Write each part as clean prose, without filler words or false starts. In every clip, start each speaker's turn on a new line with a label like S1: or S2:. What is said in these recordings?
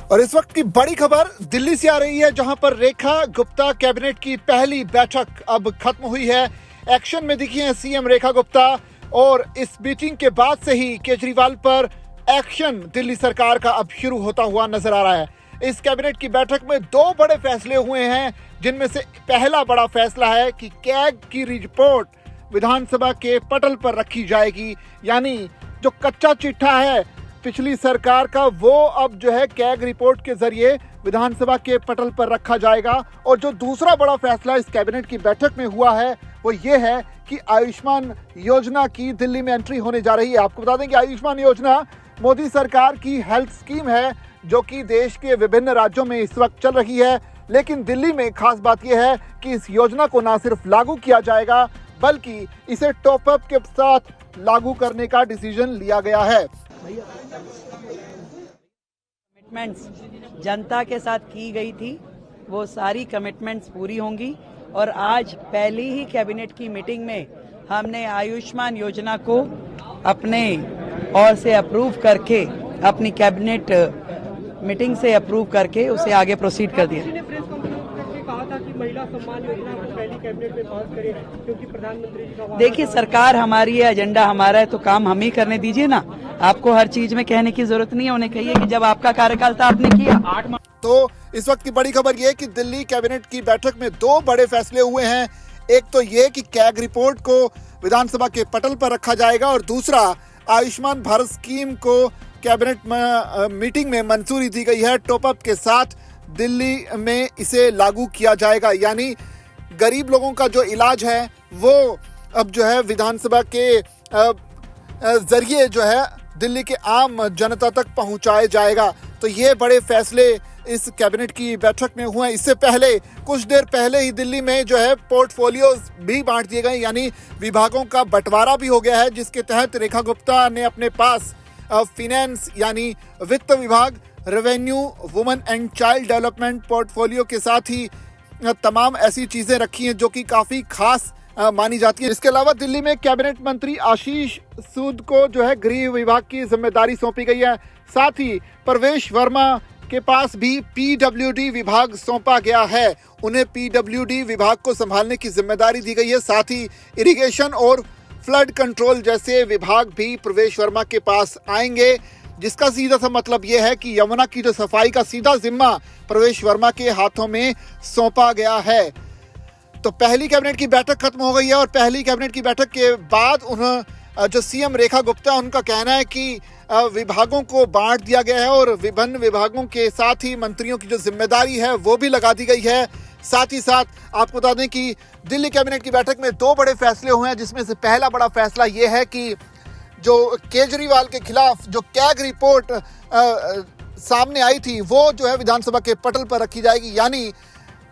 S1: और इस वक्त की बड़ी खबर दिल्ली से आ रही है, जहां पर रेखा गुप्ता कैबिनेट की पहली बैठक अब खत्म हुई है। एक्शन में दिखी है सीएम रेखा गुप्ता और इस मीटिंग के बाद से ही केजरीवाल पर एक्शन दिल्ली सरकार का अब शुरू होता हुआ नजर आ रहा है। इस कैबिनेट की बैठक में दो बड़े फैसले हुए हैं, जिनमें से पहला बड़ा फैसला है कि कैग की रिपोर्ट विधानसभा के पटल पर रखी जाएगी, यानी जो कच्चा चिट्ठा है पिछली सरकार का वो अब जो है कैग रिपोर्ट के जरिए विधानसभा के पटल पर रखा जाएगा। और जो दूसरा बड़ा फैसला इस कैबिनेट की बैठक में हुआ है वो ये है कि आयुष्मान योजना की दिल्ली में एंट्री होने जा रही है। आपको बता दें कि आयुष्मान योजना मोदी सरकार की हेल्थ स्कीम है, जो कि देश के विभिन्न राज्यों में इस वक्त चल रही है। लेकिन दिल्ली में खास बात यह है कि इस योजना को न सिर्फ लागू किया जाएगा बल्कि इसे टॉप अप के साथ लागू करने का डिसीजन लिया गया है।
S2: कमिटमेंट्स जनता के साथ की गई थी, वो सारी कमिटमेंट्स पूरी होंगी। और आज पहली ही कैबिनेट की मीटिंग में हमने आयुष्मान योजना को अपने ओर से अप्रूव करके, अपनी कैबिनेट मीटिंग से अप्रूव करके उसे आगे प्रोसीड कर दिया।
S3: कहा था कि महिला सम्मान योजना को पहली कैबिनेट में पास करें, क्योंकि प्रधानमंत्री जी का
S2: देखिए, सरकार हमारी है, एजेंडा हमारा है, तो काम हम ही करने दीजिए ना। आपको हर चीज में कहने की जरूरत नहीं है। उन्हें कहिए कि जब आपका कार्यकाल था आपने किया।
S1: तो इस वक्त की बड़ी खबर यह है कि दिल्ली कैबिनेट की बैठक में दो बड़े फैसले हुए हैं। एक तो ये कि कैग रिपोर्ट को विधानसभा के पटल पर रखा जाएगा और दूसरा आयुष्मान भारत स्कीम को कैबिनेट मीटिंग में मंजूरी दी गई है। टॉप अप के साथ दिल्ली में इसे लागू किया जाएगा, यानी गरीब लोगों का जो इलाज है वो अब जो है विधानसभा के जरिए जो है दिल्ली के आम जनता तक पहुंचाया जाएगा। तो ये बड़े फैसले इस कैबिनेट की बैठक में हुए। इससे पहले कुछ देर पहले ही दिल्ली में जो है पोर्टफोलियोज भी बांट दिए गए, यानी विभागों का बंटवारा भी हो गया है, जिसके तहत रेखा गुप्ता ने अपने पास फिनेंस यानी वित्त विभाग, revenue, women and child development portfolio के साथ ही तमाम ऐसी चीजें रखी हैं जो कि काफी खास मानी जाती है। इसके अलावा दिल्ली में कैबिनेट मंत्री आशीष सूद को जो है गृह विभाग की जिम्मेदारी सौंपी गई है। साथ ही प्रवेश वर्मा के पास भी पीडब्ल्यूडी विभाग सौंपा गया है, उन्हें पीडब्ल्यूडी विभाग को संभालने की जिम्मेदारी दी गई है। साथ ही इरिगेशन और फ्लड कंट्रोल जैसे विभाग भी प्रवेश वर्मा के पास आएंगे, जिसका सीधा सा मतलब यह है कि यमुना की जो सफाई का सीधा जिम्मा प्रवेश वर्मा के हाथों में सौंपा गया है। तो पहली कैबिनेट की बैठक खत्म हो गई है और पहली कैबिनेट की बैठक के बाद उन्हें जो सीएम रेखा गुप्ता, उनका कहना है कि विभागों को बांट दिया गया है और विभिन्न विभागों के साथ ही मंत्रियों की जो जिम्मेदारी है वो भी लगा दी गई है। साथ ही साथ आपको बता दें कि दिल्ली कैबिनेट की बैठक में दो बड़े फैसले हुए हैं, जिसमें से पहला बड़ा फैसला ये है कि जो केजरीवाल के खिलाफ जो कैग रिपोर्ट सामने आई थी वो जो है विधानसभा के पटल पर रखी जाएगी, यानी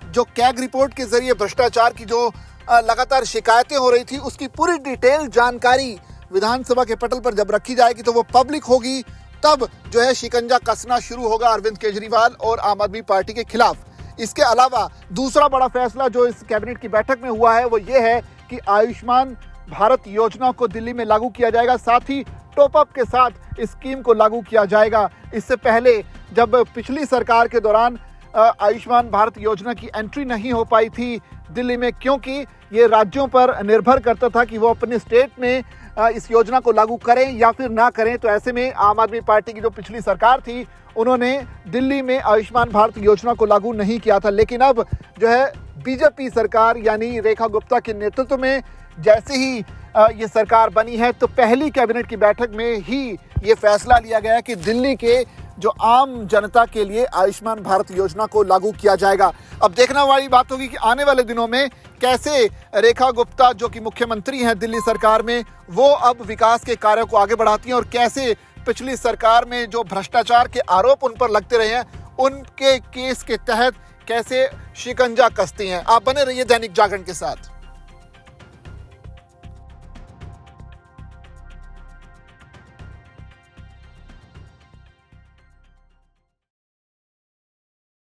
S1: जो कैग रिपोर्ट के जरिए भ्रष्टाचार की जो लगातार शिकायतें हो रही थी उसकी पूरी डिटेल जानकारी विधानसभा के पटल पर जब रखी जाएगी तो वो पब्लिक होगी। तब जो है शिकंजा कसना शुरू होगा अरविंद केजरीवाल और आम आदमी पार्टी के खिलाफ। इसके अलावा दूसरा बड़ा फैसला जो इस कैबिनेट की बैठक में हुआ है वो ये है कि आयुष्मान भारत योजना को दिल्ली में लागू किया जाएगा, साथ ही टॉप अप के साथ इस स्कीम को लागू किया जाएगा। इससे पहले जब पिछली सरकार के दौरान आयुष्मान भारत योजना की एंट्री नहीं हो पाई थी दिल्ली में, क्योंकि ये राज्यों पर निर्भर करता था कि वो अपने स्टेट में इस योजना को लागू करें या फिर ना करें। तो ऐसे में आम आदमी पार्टी की जो पिछली सरकार थी उन्होंने दिल्ली में आयुष्मान भारत योजना को लागू नहीं किया था। लेकिन अब जो है बीजेपी सरकार यानी रेखा गुप्ता के नेतृत्व में जैसे ही ये सरकार बनी है तो पहली कैबिनेट की बैठक में ही ये फैसला लिया गया कि दिल्ली के जो आम जनता के लिए आयुष्मान भारत योजना को लागू किया जाएगा। अब देखने वाली बात होगी कि आने वाले दिनों में कैसे रेखा गुप्ता जो कि मुख्यमंत्री हैं दिल्ली सरकार में, वो अब विकास के कार्यों को आगे बढ़ाती हैं और कैसे पिछली सरकार में जो भ्रष्टाचार के आरोप उन पर लगते रहे हैं उनके केस के तहत कैसे शिकंजा कसती हैं। आप बने रहिए दैनिक जागरण के साथ।